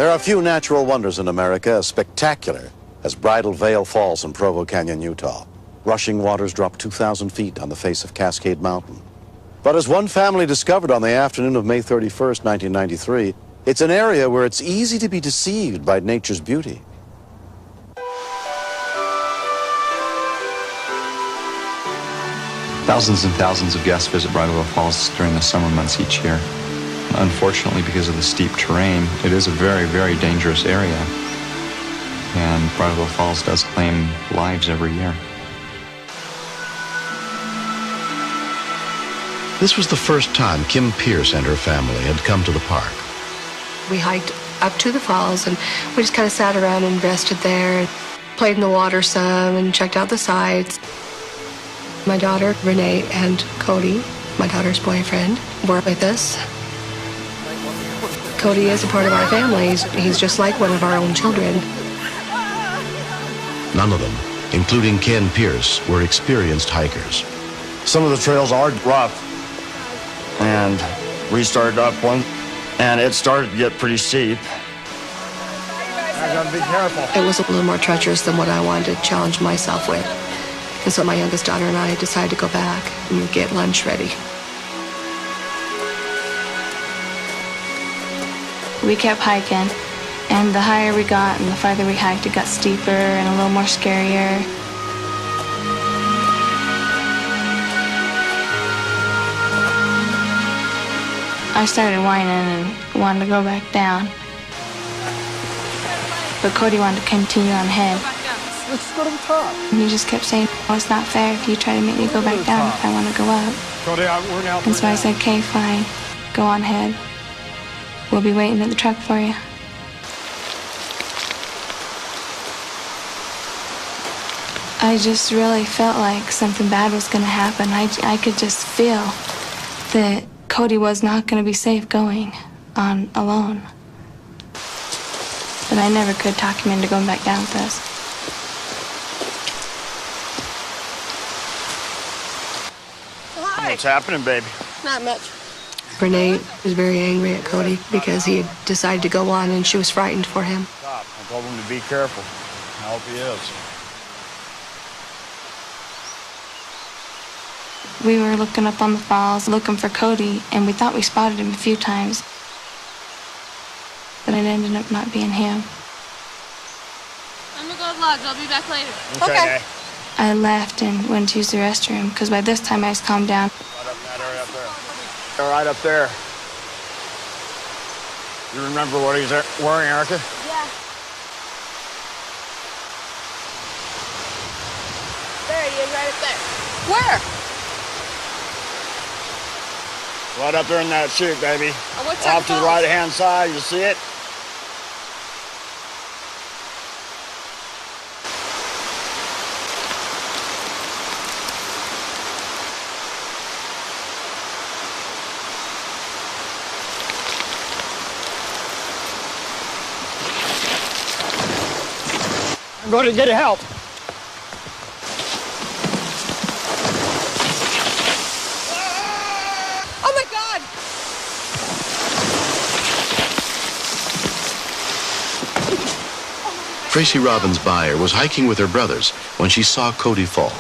There are few natural wonders in America as spectacular as Bridal Veil Falls in Provo Canyon, Utah. Rushing waters drop 2,000 feet on the face of Cascade Mountain. But as one family discovered on the afternoon of May 31st, 1993, it's an area where it's easy to be deceived by nature's beauty. Thousands and thousands of guests visit Bridal Veil Falls during the summer months each year. Unfortunately, because of the steep terrain, it is a very, very dangerous area. And Bridal Veil Falls does claim lives every year. This was the first time Kim Pierce and her family had come to the park. We hiked up to the falls and we just kind of sat around and rested there, played in the water some and checked out the sights. My daughter, Renee, and Cody, my daughter's boyfriend, were with us. Cody is a part of our family. He's just like one of our own children. None of them, including Ken Pierce, were experienced hikers. Some of the trails are rough, and we started up one, and it started to get pretty steep. I gotta be careful. It was a little more treacherous than what I wanted to challenge myself with. And so my youngest daughter and I decided to go back and get lunch ready. We kept hiking, and the higher we got and the farther we hiked, it got steeper and a little more scarier. I started whining and wanted to go back down. But Cody wanted to continue on ahead. Let's go to the top. And he just kept saying, oh, it's not fair if you try to make me go back down if I want to go up. Cody, we're now. And so I said, okay, fine, go on ahead. We'll be waiting at the truck for you. I just really felt like something bad was going to happen. I could just feel that Cody was not going to be safe going on alone. But I never could talk him into going back down with us. Hi. What's happening, baby? Not much. Renee was very angry at Cody because he had decided to go on and she was frightened for him. Stop. I told him to be careful. I hope he is. We were looking up on the falls, looking for Cody, and we thought we spotted him a few times. But it ended up not being him. I'm gonna go to Logs. I'll be back later. Okay. I left and went to use the restroom, because by this time I was calmed down. Right up in that area up there. Right up there. You remember what he's wearing, Erica? Yeah. There he is, right up there. Where? Right up there in that chute, baby. What's that Off to the right-hand side, you see it? I'm going to get help. Oh my God! Tracy Robbins Byer was hiking with her brothers when she saw Cody fall.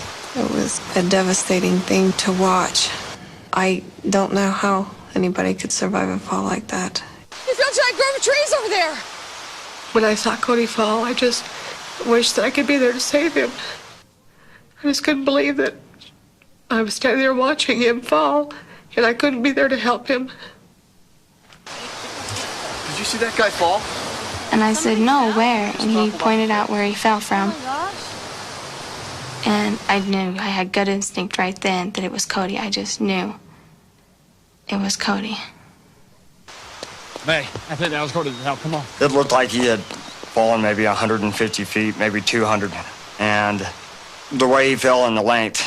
It was a devastating thing to watch. I don't know how anybody could survive a fall like that. There's no giant grove of trees over there! When I saw Cody fall, I just wished that I could be there to save him. I just couldn't believe that I was standing there watching him fall, and I couldn't be there to help him. Did you see that guy fall? And I said, no, where? And he pointed out where he fell from. And I knew, I had gut instinct right then that it was Cody. I just knew it was Cody. May, I think that was going to help. Come on. It looked like he had fallen maybe 150 feet, maybe 200. And the way he fell in the length,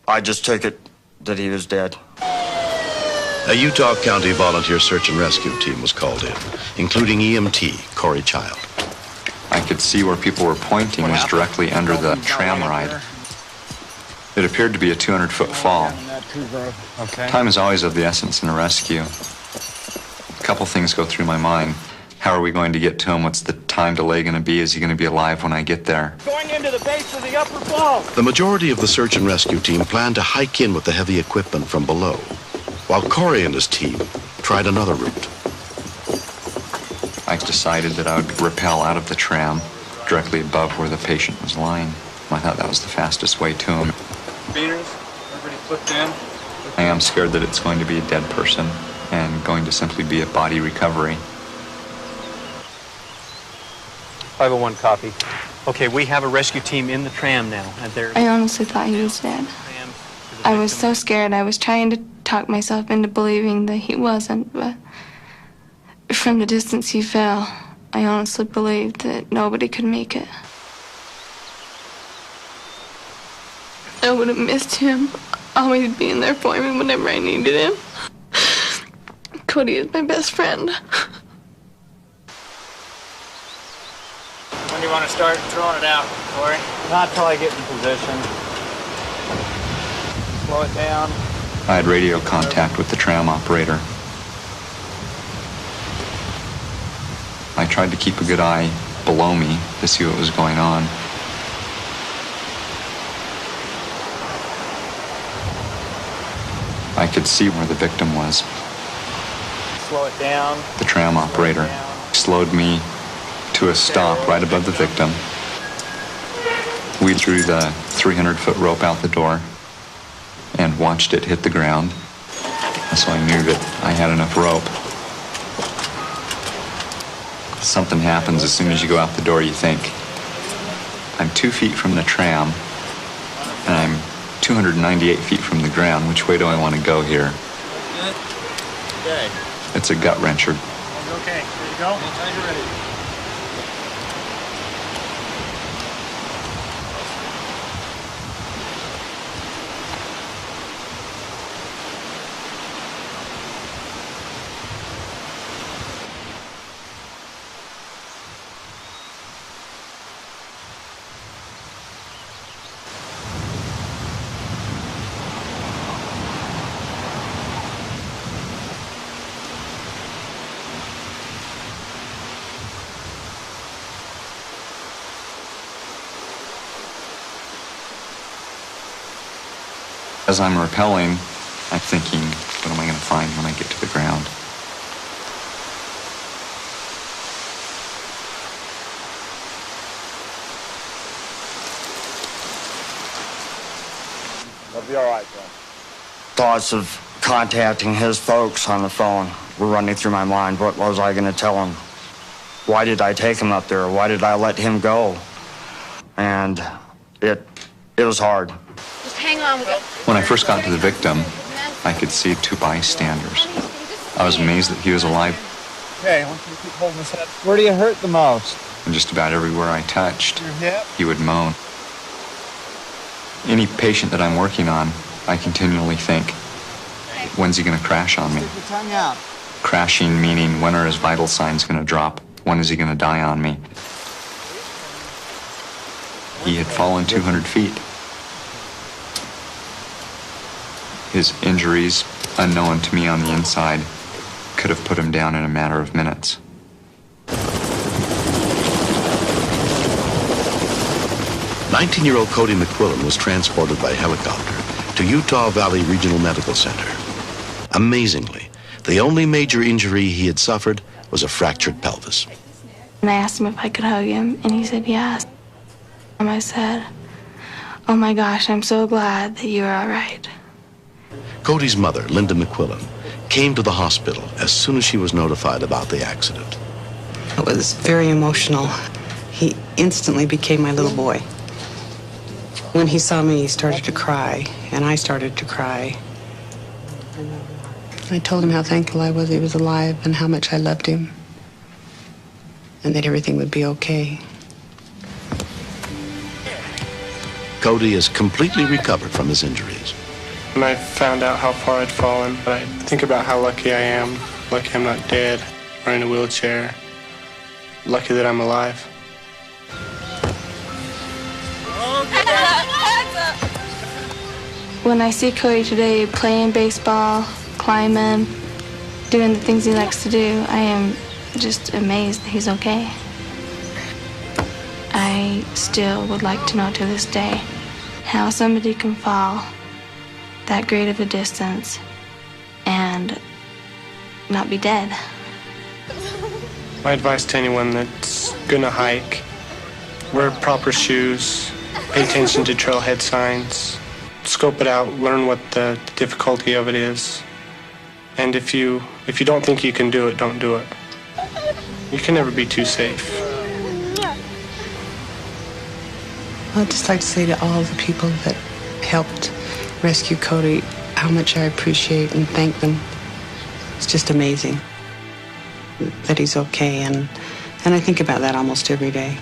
I just took it that he was dead. A Utah County volunteer search and rescue team was called in, including EMT Corey Child. I could see where people were pointing was directly under the tram ride. It appeared to be a 200-foot fall. Time is always of the essence in a rescue. A couple things go through my mind. How are we going to get to him? What's the time delay going to be? Is he going to be alive when I get there? Going into the base of the upper fall. The majority of the search and rescue team planned to hike in with the heavy equipment from below, while Corey and his team tried another route. I decided that I would rappel out of the tram directly above where the patient was lying. I thought that was the fastest way to him. Beaters, everybody flipped in. I am scared that it's going to be a dead person and going to simply be a body recovery. 501 copy. Okay, we have a rescue team in the tram now, and they're... I honestly thought he was dead. I was so scared. I was trying to talk myself into believing that he wasn't, but from the distance he fell, I honestly believed that nobody could make it. I would have missed him, always being there for me whenever I needed him. Cody is my best friend. When do you want to start throwing it out, Corey? Not till I get in position. Slow it down. I had radio contact with the tram operator. I tried to keep a good eye below me to see what was going on. I could see where the victim was. Slow it down. The tram operator slowed me to a stop right above the victim. We threw the 300-foot rope out the door and watched it hit the ground. So I knew that I had enough rope. Something happens as soon as you go out the door. You think, I'm 2 feet from the tram and I'm 298 feet from the ground. Which way do I want to go here? Okay. It's a gut wrencher. Okay, here you go. Anytime you're ready. As I'm rappelling, I'm thinking, what am I going to find when I get to the ground? That'll be all right, John. Thoughts of contacting his folks on the phone were running through my mind. What was I going to tell him? Why did I take him up there? Why did I let him go? And it was hard. Just hang on. When I first got to the victim, I could see 2 bystanders. I was amazed that he was alive. Okay, I want you to keep holding his head. Where do you hurt the most? And just about everywhere I touched, Your hip? he would moan. Any patient that I'm working on, I continually think, when's he going to crash on me? Stick your tongue out. Crashing meaning, when are his vital signs going to drop? When is he going to die on me? He had fallen 200 feet. His injuries, unknown to me on the inside, could have put him down in a matter of minutes. "19-year-old Cody McQuillan was transported by helicopter to Utah Valley Regional Medical Center. Amazingly, the only major injury he had suffered was a fractured pelvis. And I asked him if I could hug him, and he said yes. And I said, oh my gosh, I'm so glad that you're all right. Cody's mother, Linda McQuillan, came to the hospital as soon as she was notified about the accident. It was very emotional. He instantly became my little boy. When he saw me, he started to cry, and I started to cry. I told him how thankful I was he was alive and how much I loved him, and that everything would be okay. Cody is completely recovered from his injuries. When I found out how far I'd fallen, I think about how lucky I am. Lucky I'm not dead or in a wheelchair. Lucky that I'm alive. When I see Cody today playing baseball, climbing, doing the things he likes to do, I am just amazed that he's okay. I still would like to know to this day how somebody can fall that great of a distance and not be dead. My advice to anyone that's gonna hike: wear proper shoes, pay attention to trailhead signs, scope it out, learn what the difficulty of it is. And if you don't think you can do it, don't do it. You can never be too safe. I'd just like to say to all the people that helped rescue Cody how much I appreciate and thank them. It's just amazing that he's okay, and I think about that almost every day.